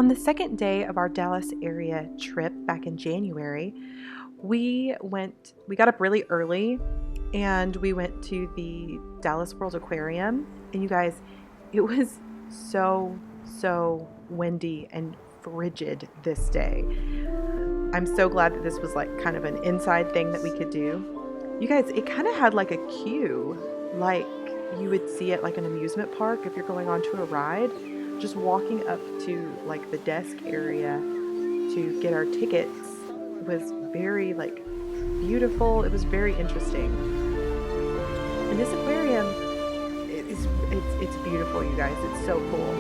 On the second day of our Dallas area trip back in January, we got up really early and we went to the Dallas World Aquarium. And you guys, it was so windy and frigid this day. I'm so glad that this was like kind of an inside thing that we could do. You guys, it kind of had like a queue, like you would see at like an amusement park if you're going onto a ride. Just walking up to like the desk area to get our tickets was very like beautiful. It was very interesting. And this aquarium it's beautiful, you guys. It's so cool.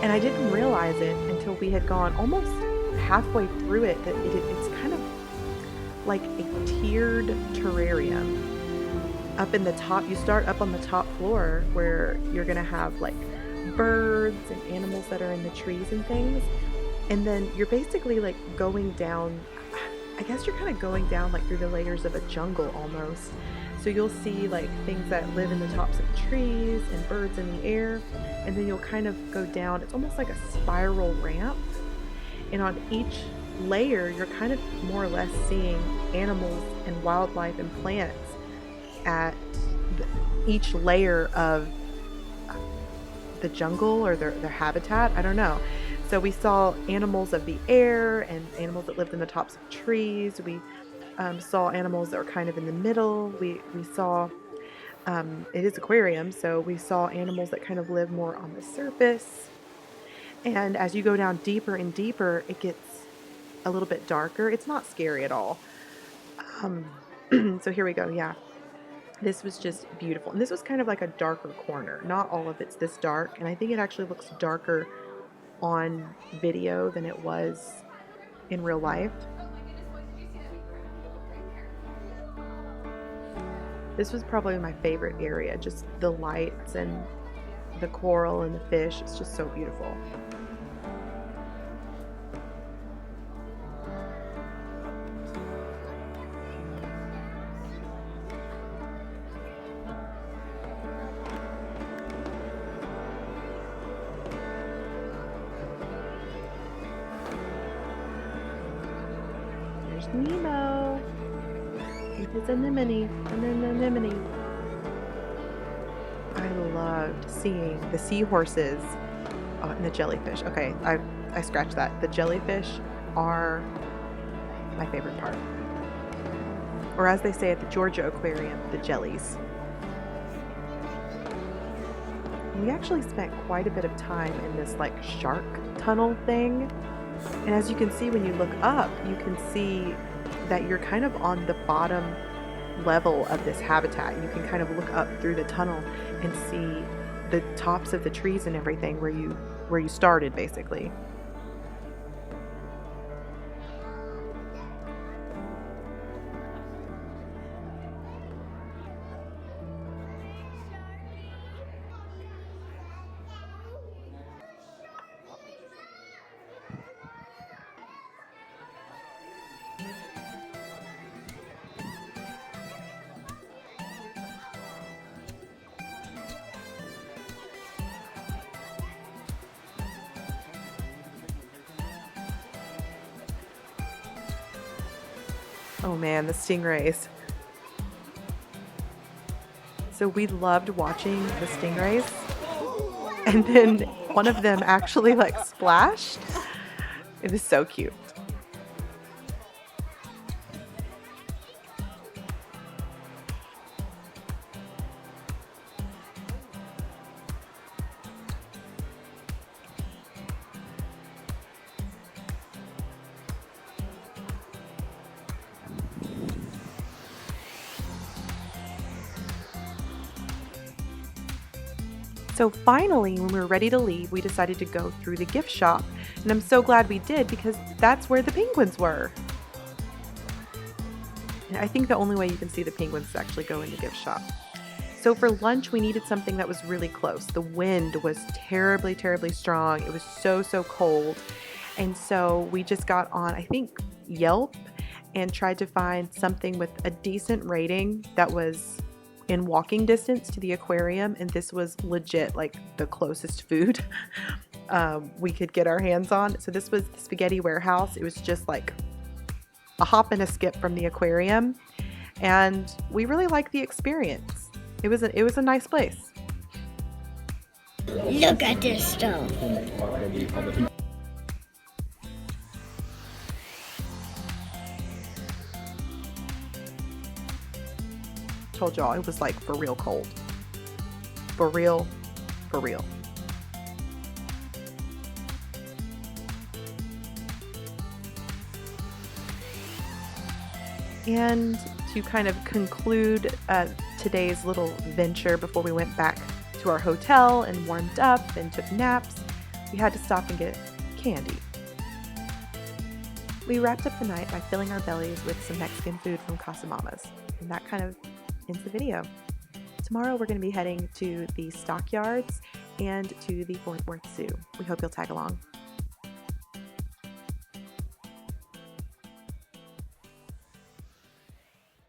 And I didn't realize it until we had gone almost halfway through it that it's kind of like a tiered terrarium. Up in the top, you start up on the top floor where you're gonna have like birds and animals that are in the trees and things, and then you're basically like going down, I guess you're kind of going down like through the layers of a jungle almost. So you'll see like things that live in the tops of trees and birds in the air, and then you'll kind of go down. It's almost like a spiral ramp, and on each layer you're kind of more or less seeing animals and wildlife and plants at each layer of the jungle or their habitat. I don't know. So we saw animals of the air and animals that lived in the tops of trees. We saw animals that were kind of in the middle. We saw it is aquarium, so we saw animals that kind of live more on the surface. And as you go down deeper and deeper, it gets a little bit darker. It's not scary at all. So here we go. Yeah. This was just beautiful. And this was kind of like a darker corner. Not all of it's this dark. And I think it actually looks darker on video than it was in real life. This was probably my favorite area. Just the lights and the coral and the fish. It's just so beautiful. There's Nemo with his anemone. I loved seeing the seahorses and the jellyfish. Okay, I scratched that. The jellyfish are my favorite part. Or as they say at the Georgia Aquarium, the jellies. We actually spent quite a bit of time in this like shark tunnel thing. And as you can see, when you look up, you can see that you're kind of on the bottom level of this habitat. You can kind of look up through the tunnel and see the tops of the trees and everything where you started, basically. Oh man, the stingrays. So we loved watching the stingrays. And then one of them actually like splashed. It was so cute. So finally, when we were ready to leave, we decided to go through the gift shop. And I'm so glad we did because that's where the penguins were. And I think the only way you can see the penguins is actually go in the gift shop. So for lunch, we needed something that was really close. The wind was terribly, terribly strong. It was so cold. And so we just got on, I think, Yelp and tried to find something with a decent rating that was in walking distance to the aquarium, and this was legit like the closest food. we could get our hands on. So this was the Spaghetti Warehouse. It was just like a hop and a skip from the aquarium, and we really liked the experience. It was a nice place. Look at this stuff. Told y'all it was like for real cold. For real, for real. And to kind of conclude today's little venture before we went back to our hotel and warmed up and took naps, we had to stop and get candy. We wrapped up the night by filling our bellies with some Mexican food from Casa Mama's, and that kind of ends the video. Tomorrow we're going to be heading to the stockyards and to the Fort Worth Zoo. We hope you'll tag along.